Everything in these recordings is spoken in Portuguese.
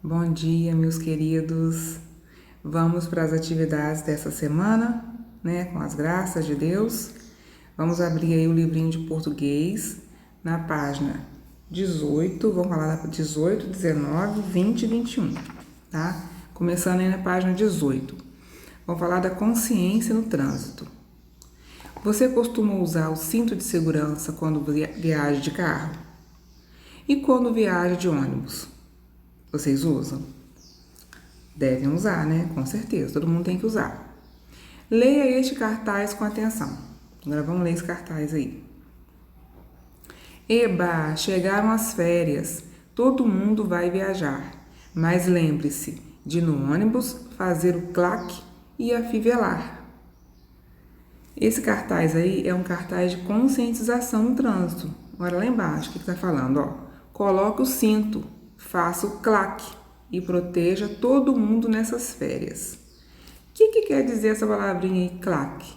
Bom dia, meus queridos. Vamos para as atividades dessa semana, né? Com as graças de Deus. Vamos abrir aí o livrinho de português na página 18. Vamos falar da 18, 19, 20 e 21, tá? Começando aí na página 18. Vamos falar da consciência no trânsito. Você costuma usar o cinto de segurança quando viaja de carro? E quando viaja de ônibus? Vocês usam? Devem usar, né? Com certeza, todo mundo tem que usar. Leia este cartaz com atenção. Agora vamos ler esse cartaz aí. Eba, chegaram as férias. Todo mundo vai viajar. Mas lembre-se de no ônibus fazer o claque e afivelar. Esse cartaz aí é um cartaz de conscientização no trânsito. Agora lá embaixo, o que está falando? Ó, coloque o cinto, faça o claque e proteja todo mundo nessas férias. O que quer dizer essa palavrinha aí, claque?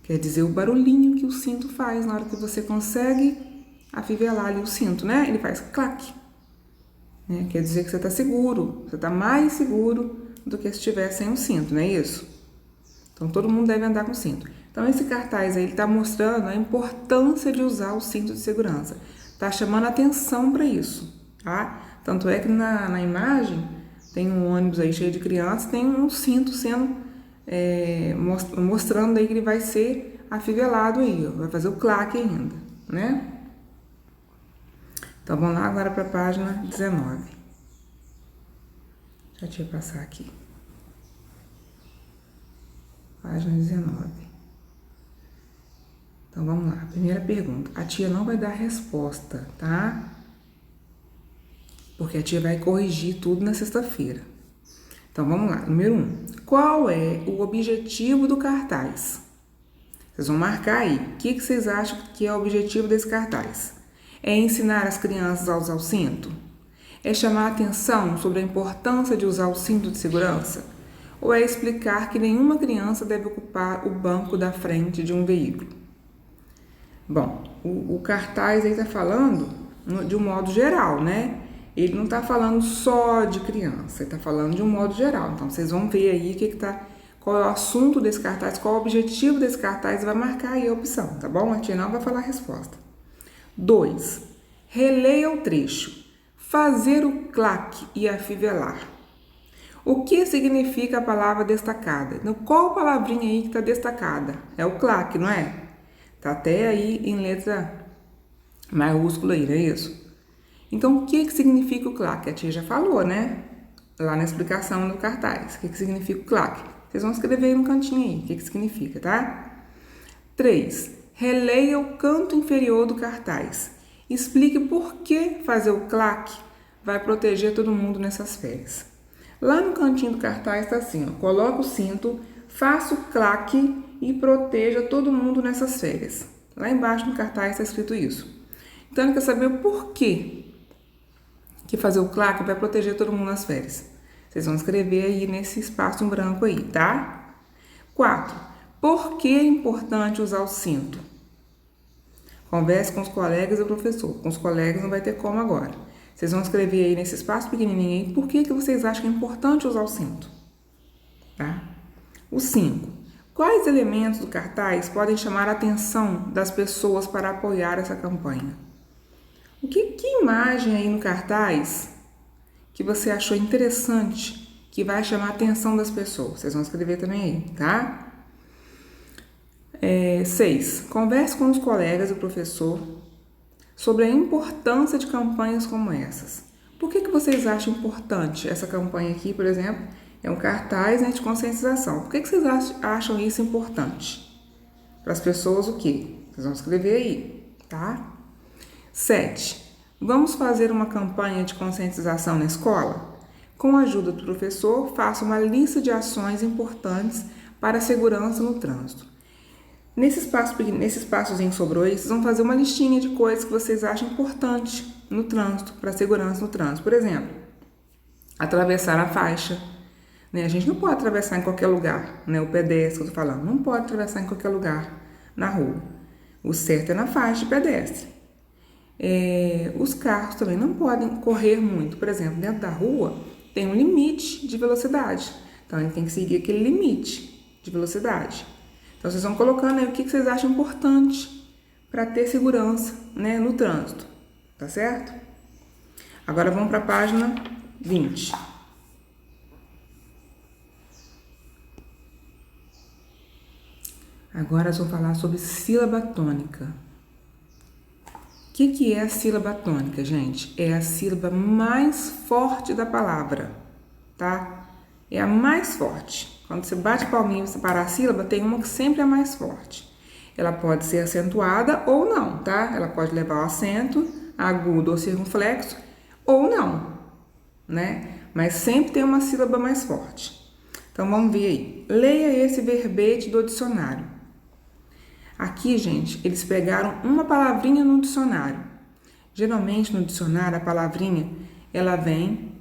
Quer dizer o barulhinho que o cinto faz na hora que você consegue afivelar ali o cinto, né? Ele faz claque. Né? Quer dizer que você está seguro, você está mais seguro do que se estivesse sem um cinto, não é isso? Então, todo mundo deve andar com cinto. Então, esse cartaz aí, ele está mostrando a importância de usar o cinto de segurança. Está chamando atenção para isso, tá? Tanto é que na imagem, tem um ônibus aí cheio de crianças, tem um cinto sendo, mostrando aí que ele vai ser afivelado aí, ó, vai fazer o claque ainda, né? Então, vamos lá agora para a página 19. Deixa eu passar aqui. Página 19. Então, vamos lá. Primeira pergunta. A tia não vai dar resposta, tá? Porque a tia vai corrigir tudo na sexta-feira. Então, vamos lá. Número 1. Qual é o objetivo do cartaz? Vocês vão marcar aí. O que vocês acham que é o objetivo desse cartaz? É ensinar as crianças a usar o cinto? É chamar a atenção sobre a importância de usar o cinto de segurança? Ou é explicar que nenhuma criança deve ocupar o banco da frente de um veículo? Bom, o cartaz aí está falando de um modo geral, né? Ele não está falando só de criança, ele está falando de um modo geral. Então, vocês vão ver aí qual é o assunto desse cartaz, qual é o objetivo desse cartaz e vai marcar aí a opção, tá bom? A tia não vai falar a resposta. 2. Releia o trecho. Fazer o claque e afivelar. O que significa a palavra destacada? Então, qual palavrinha aí que está destacada? É o claque, não é? Tá até aí em letra maiúscula aí, não é isso? Então, o que significa o claque? A tia já falou, né? Lá na explicação do cartaz. O que significa o claque? Vocês vão escrever aí no cantinho aí o que significa, tá? 3. Releia o canto inferior do cartaz. Explique por que fazer o claque vai proteger todo mundo nessas férias. Lá no cantinho do cartaz está assim, ó, coloca o cinto, faça o claque e proteja todo mundo nessas férias. Lá embaixo no cartaz está escrito isso. Então, ele quer saber o porquê que fazer o claque vai proteger todo mundo nas férias. Vocês vão escrever aí nesse espaço em branco aí, tá? 4. Por que é importante usar o cinto? Converse com os colegas e o professor. Com os colegas não vai ter como agora. Vocês vão escrever aí nesse espaço pequenininho aí por que vocês acham que é importante usar o cinto, tá? O 5. Quais elementos do cartaz podem chamar a atenção das pessoas para apoiar essa campanha? Que imagem aí no cartaz que você achou interessante que vai chamar a atenção das pessoas? Vocês vão escrever também aí, tá? 6. Converse com os colegas e o professor sobre a importância de campanhas como essas. Por que vocês acham importante essa campanha aqui, por exemplo? É um cartaz, né, de conscientização. Por que vocês acham isso importante? Para as pessoas o quê? Vocês vão escrever aí, tá? 7. Vamos fazer uma campanha de conscientização na escola? Com a ajuda do professor, faça uma lista de ações importantes para a segurança no trânsito. Nesse espaçozinho que sobrou aí, vocês vão fazer uma listinha de coisas que vocês acham importantes no trânsito, para a segurança no trânsito. Por exemplo, atravessar a faixa. Né? A gente não pode atravessar em qualquer lugar, né? O pedestre que eu tô falando, não pode atravessar em qualquer lugar na rua. O certo é na faixa de pedestre. Os carros também não podem correr muito. Por exemplo, dentro da rua tem um limite de velocidade. Então, ele tem que seguir aquele limite de velocidade. Então, vocês vão colocando aí o que vocês acham importante para ter segurança, né, no trânsito. Tá certo? Agora, vamos para a página 20. Agora, nós vamos falar sobre sílaba tônica. O que é a sílaba tônica, gente? É a sílaba mais forte da palavra, tá? É a mais forte. Quando você bate palminha e separar a sílaba, tem uma que sempre é mais forte. Ela pode ser acentuada ou não, tá? Ela pode levar o acento, agudo ou circunflexo, ou não, né? Mas sempre tem uma sílaba mais forte. Então, vamos ver aí. Leia esse verbete do dicionário. Aqui, gente, eles pegaram uma palavrinha no dicionário. Geralmente, no dicionário, a palavrinha, ela vem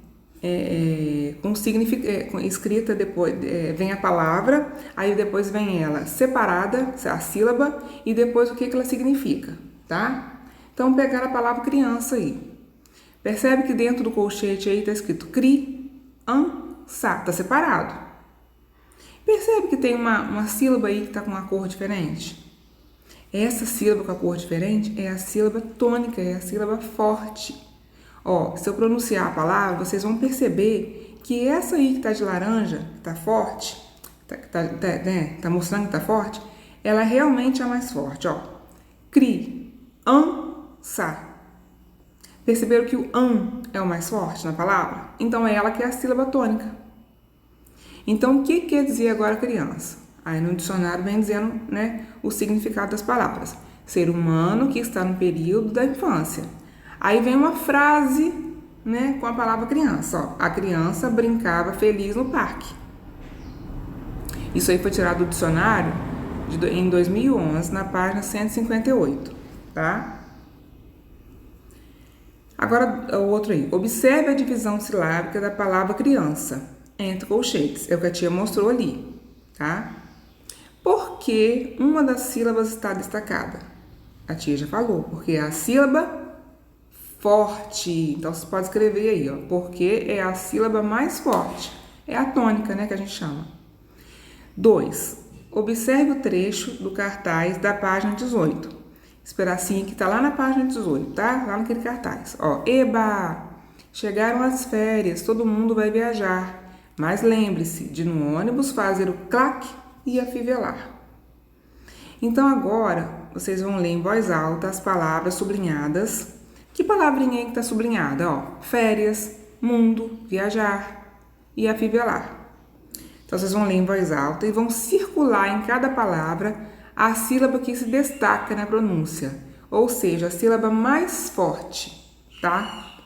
com significado, escrita depois, vem a palavra, aí depois vem ela separada, a sílaba, e depois o que ela significa, tá? Então, pegaram a palavra criança aí. Percebe que dentro do colchete aí tá escrito criança, tá separado. Percebe que tem uma sílaba aí que tá com uma cor diferente? Essa sílaba com a cor diferente é a sílaba tônica, é a sílaba forte. Ó, se eu pronunciar a palavra, vocês vão perceber que essa aí que tá de laranja, que tá forte, tá mostrando que tá forte, ela realmente é a mais forte, ó. Criança. Perceberam que o an é o mais forte na palavra? Então, é ela que é a sílaba tônica. Então, o que quer dizer agora criança? Aí no dicionário vem dizendo, né, o significado das palavras. Ser humano que está no período da infância. Aí vem uma frase, né, com a palavra criança. Ó, a criança brincava feliz no parque. Isso aí foi tirado do dicionário em 2011, na página 158, tá? Agora, o outro aí. Observe a divisão silábica da palavra criança, entre colchetes. É o que a tia mostrou ali, tá? Por que uma das sílabas está destacada? A tia já falou, porque é a sílaba forte. Então, você pode escrever aí, ó, porque é a sílaba mais forte. É a tônica, né, que a gente chama. 2. Observe o trecho do cartaz da página 18. Esse pedacinho que tá lá na página 18, tá? Lá naquele cartaz. Ó, eba! Chegaram as férias, todo mundo vai viajar. Mas lembre-se de no ônibus fazer o claque e afivelar. Então agora vocês vão ler em voz alta as palavras sublinhadas. Que palavrinha aí que está sublinhada? Ó, férias, mundo, viajar e afivelar. Então vocês vão ler em voz alta e vão circular em cada palavra a sílaba que se destaca na pronúncia, ou seja, a sílaba mais forte, tá?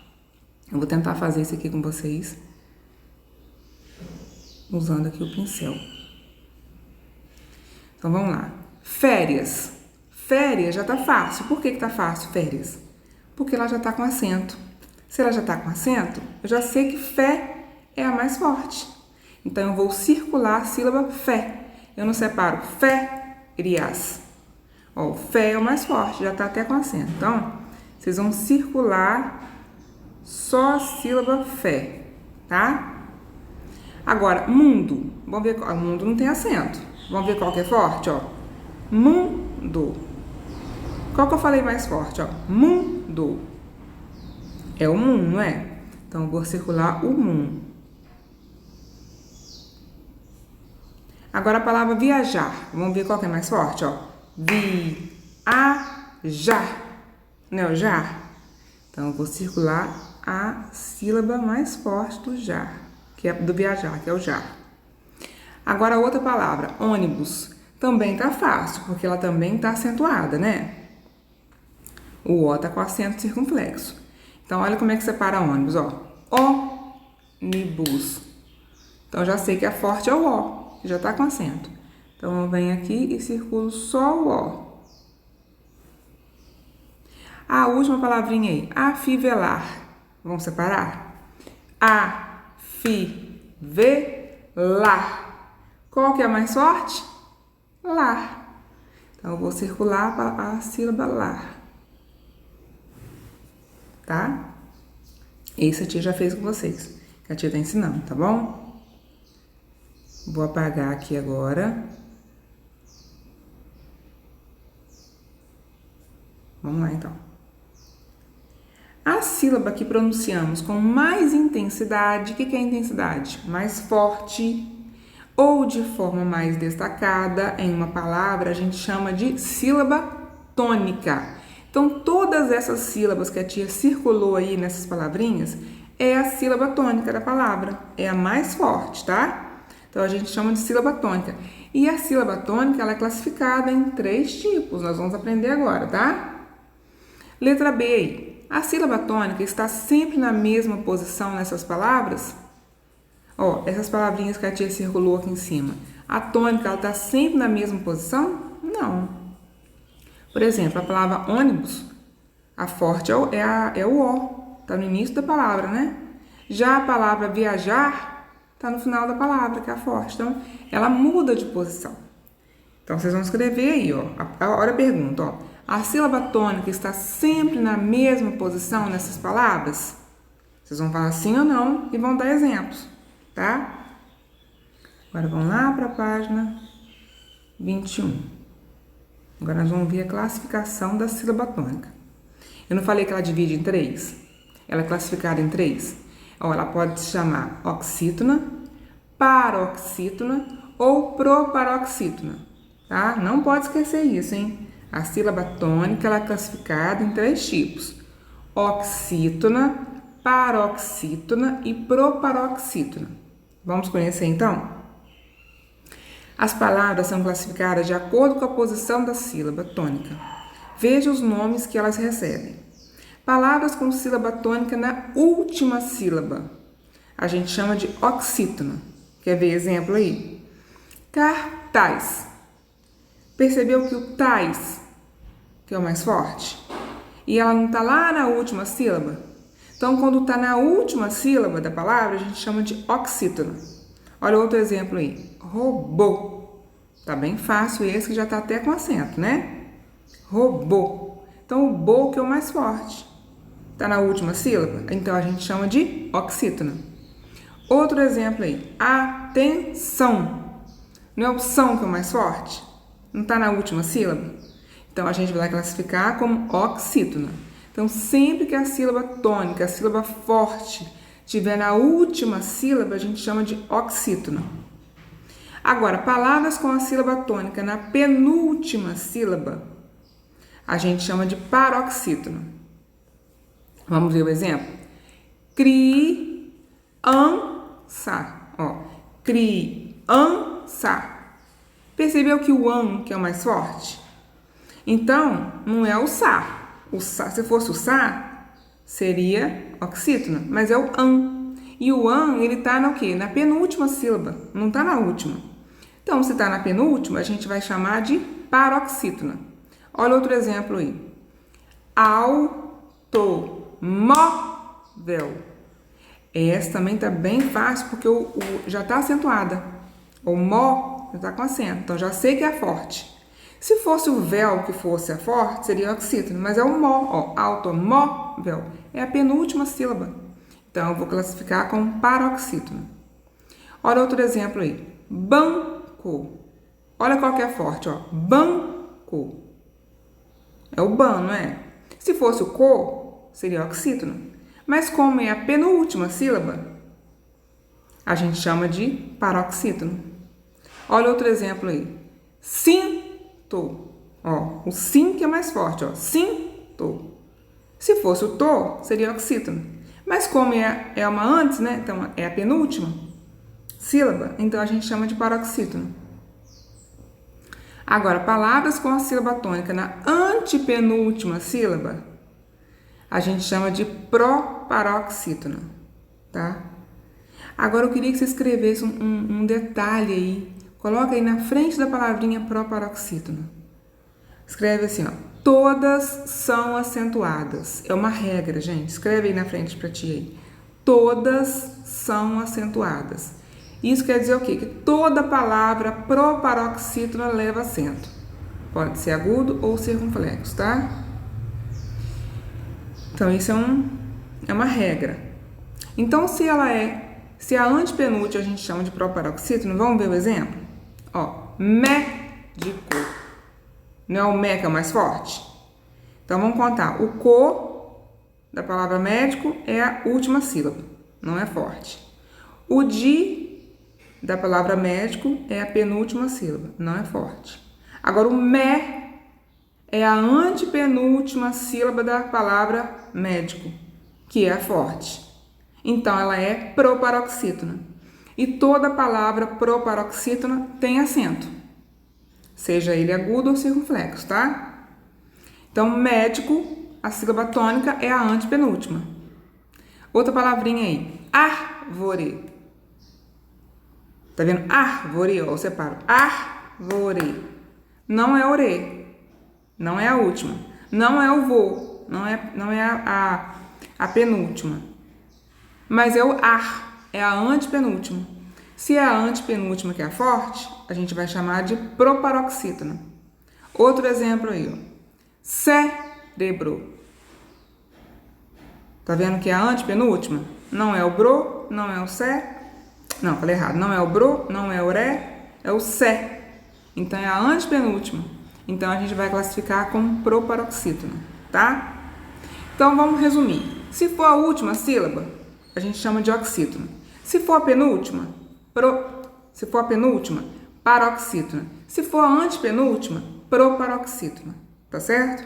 Eu vou tentar fazer isso aqui com vocês, usando aqui o pincel. Então, vamos lá. Férias. Férias já tá fácil. Por que tá fácil, férias? Porque ela já tá com acento. Se ela já tá com acento, eu já sei que fé é a mais forte. Então, eu vou circular a sílaba fé. Eu não separo férias. Ó, fé é o mais forte, já tá até com acento. Então, vocês vão circular só a sílaba fé, tá? Agora, mundo. Vamos ver, o mundo não tem acento. Vamos ver qual que é forte, ó. Mundo. Qual que eu falei mais forte, ó? Mundo. É o mun, não é? Então, eu vou circular o mun. Agora, a palavra viajar. Vamos ver qual que é mais forte, ó. Viajar. Não é o jar? Então, eu vou circular a sílaba mais forte do jar, que é do viajar, que é o jar. Agora, a outra palavra, ônibus, também tá fácil, porque ela também tá acentuada, né? O O tá com acento circunflexo. Então, olha como é que separa ônibus, ó. Ônibus. Então, já sei que a forte é o O, que já tá com acento. Então, eu venho aqui e circulo só o O. A última palavrinha aí, afivelar. Vamos separar? Afivelar. Qual que é a mais forte? Lar. Então, eu vou circular a sílaba lar. tá? Esse a tia já fez com vocês, que a tia tá ensinando, tá bom? Vou apagar aqui agora. Vamos lá, então. A sílaba que pronunciamos com mais intensidade, o que é intensidade? Mais forte ou de forma mais destacada em uma palavra, a gente chama de sílaba tônica. Então, todas essas sílabas que a tia circulou aí nessas palavrinhas é a sílaba tônica da palavra, é a mais forte, tá? Então, a gente chama de sílaba tônica. E a sílaba tônica, ela é classificada em 3 tipos, nós vamos aprender agora, tá? Letra B aí. A sílaba tônica está sempre na mesma posição nessas palavras? Ó, essas palavrinhas que a tia circulou aqui em cima. A tônica, ela está sempre na mesma posição? Não. Por exemplo, a palavra ônibus, a forte é o O, está no início da palavra, né? Já a palavra viajar está no final da palavra, que é a forte. Então, ela muda de posição. Então, vocês vão escrever aí, ó. Olha a pergunta, ó. A sílaba tônica está sempre na mesma posição nessas palavras? Vocês vão falar sim ou não e vão dar exemplos, tá? Agora, vamos lá para a página 21. Agora, nós vamos ver a classificação da sílaba tônica. Eu não falei que ela divide em 3? Ela é classificada em 3? Ó, ela pode se chamar oxítona, paroxítona ou proparoxítona, tá? Não pode esquecer isso, hein? A sílaba tônica, ela é classificada em 3 tipos: oxítona, paroxítona e proparoxítona. Vamos conhecer então? As palavras são classificadas de acordo com a posição da sílaba tônica. Veja os nomes que elas recebem. Palavras com sílaba tônica na última sílaba, a gente chama de oxítona. Quer ver exemplo aí? Cartaz. Percebeu que o tais, que é o mais forte, e ela não está lá na última sílaba? Então, quando está na última sílaba da palavra, a gente chama de oxítona. Olha outro exemplo aí. Robô. Tá bem fácil esse, que já tá até com acento, né? Robô. Então, o bo que é o mais forte. Tá na última sílaba? Então, a gente chama de oxítona. Outro exemplo aí. Atenção. Não é o som que é o mais forte? Não tá na última sílaba? Então, a gente vai classificar como oxítona. Então, sempre que a sílaba tônica, a sílaba forte, estiver na última sílaba, a gente chama de oxítona. Agora, palavras com a sílaba tônica na penúltima sílaba, a gente chama de paroxítona. Vamos ver o exemplo? Criança. Ó, criança. Percebeu que o an, que é o mais forte? Então, não é o sa. O sa, se fosse o sa, seria oxítona, mas é o an. E o an, ele tá no quê? Na penúltima sílaba, não tá na última. Então, se tá na penúltima, a gente vai chamar de paroxítona. Olha outro exemplo aí. Automóvel. Essa também tá bem fácil, porque o já tá acentuada. O mó já tá com acento, então já sei que é forte. Se fosse o véu que fosse a forte, seria oxítona, mas é o mó, ó, automóvel, é a penúltima sílaba. Então, eu vou classificar como paroxítona. Olha outro exemplo aí, banco. Olha qual que é forte, ó, banco. É o ban, não é? Se fosse o co, seria oxítona. Mas como é a penúltima sílaba, a gente chama de paroxítona. Olha outro exemplo aí, cinto. Ó, o sim que é mais forte, ó, cinto. Se fosse o to, seria oxítona. Mas como é uma antes, né? Então é a penúltima sílaba, então a gente chama de paroxítona. Agora, palavras com a sílaba tônica na antepenúltima sílaba, a gente chama de proparoxítona, tá? Agora eu queria que você escrevesse um detalhe aí. Coloca aí na frente da palavrinha proparoxítona. Escreve assim, ó. Todas são acentuadas. É uma regra, gente. Escreve aí na frente pra ti aí. Todas são acentuadas. Isso quer dizer o quê? Que toda palavra proparoxítona leva acento. Pode ser agudo ou circunflexo, tá? Então, isso é um É uma regra. Então, se a antepenúltima a gente chama de proparoxítono, vamos ver o exemplo? Ó, médico. Não é o mé que é o mais forte? Então, vamos contar. O co da palavra médico é a última sílaba, não é forte. O de da palavra médico é a penúltima sílaba, não é forte. Agora, o mé é a antepenúltima sílaba da palavra médico, que é forte. Então, ela é proparoxítona. E toda palavra proparoxítona tem acento, seja ele agudo ou circunflexo, tá? Então, médico, a sílaba tônica é a antepenúltima. Outra palavrinha aí, árvore. Tá vendo? Árvore, ó, eu separo. Árvore. Não é ore. Não é a última. Não é o vô. Não é a penúltima. Mas é o ar. É a antepenúltima. Se é a antepenúltima que é a forte, a gente vai chamar de proparoxítona. Outro exemplo aí, ó. Cérebro. Tá vendo que é a antepenúltima? Não é o bro, não é o sé. Não, falei errado. Não é o bro, não é o ré, é o sé. Então, é a antepenúltima. Então, a gente vai classificar como proparoxítona, tá? Então, vamos resumir. Se for a última sílaba, a gente chama de oxítona. Se for a penúltima, paroxítona. Se for a antepenúltima, proparoxítona. Tá certo?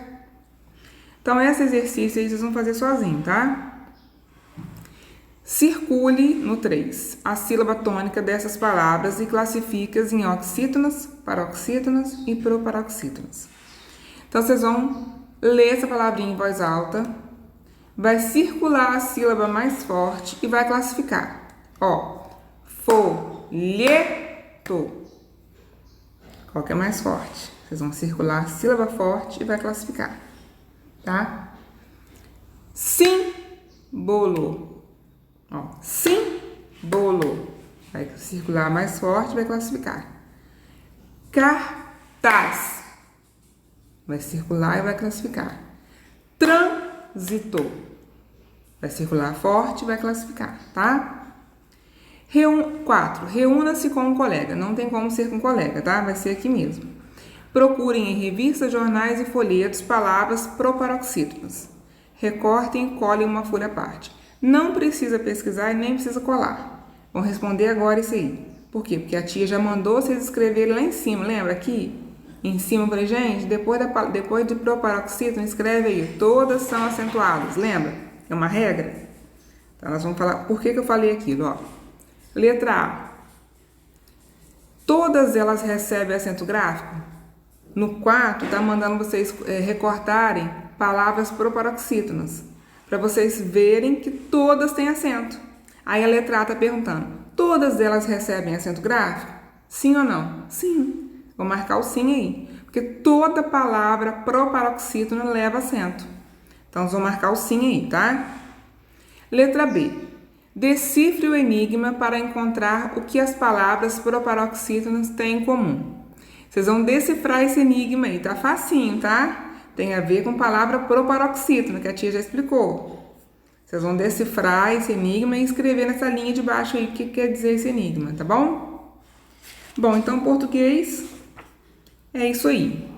Então, esse exercício aí vocês vão fazer sozinho, tá? Circule no 3 a sílaba tônica dessas palavras e classifique-as em oxítonas, paroxítonas e proparoxítonas. Então, vocês vão ler essa palavrinha em voz alta, vai circular a sílaba mais forte e vai classificar. Ó, folheto. Qual que é mais forte? Vocês vão circular a sílaba forte e vai classificar, tá? Símbolo. Ó, símbolo. Vai circular mais forte e vai classificar. Cartaz. Vai circular e vai classificar. Trânsito. Vai circular forte e vai classificar, tá? 4. Reúna-se com um colega. Não tem como ser com colega, tá? Vai ser aqui mesmo. Procurem em revistas, jornais e folhetos palavras proparoxítonas. Recortem e colhem uma folha à parte. Não precisa pesquisar e nem precisa colar. Vão responder agora isso aí. Por quê? Porque a tia já mandou vocês escreverem lá em cima. Lembra aqui? Em cima eu falei, gente, depois de proparoxítona, escreve aí. Todas são acentuadas. Lembra? É uma regra. Então, nós vamos falar por que eu falei aquilo, ó. Letra A. Todas elas recebem acento gráfico? No 4, tá mandando vocês recortarem palavras proparoxítonas, para vocês verem que todas têm acento. Aí a letra A tá perguntando, todas elas recebem acento gráfico? Sim ou não? Sim. Vou marcar o sim aí, porque toda palavra proparoxítona leva acento. Então, nós vamos marcar o sim aí, tá? Letra B. Decifre o enigma para encontrar o que as palavras proparoxítonas têm em comum. Vocês vão decifrar esse enigma aí, tá facinho, tá? Tem a ver com palavra proparoxítona, que a tia já explicou. Vocês vão decifrar esse enigma e escrever nessa linha de baixo aí o que quer dizer esse enigma, tá bom? Bom, então, português é isso aí.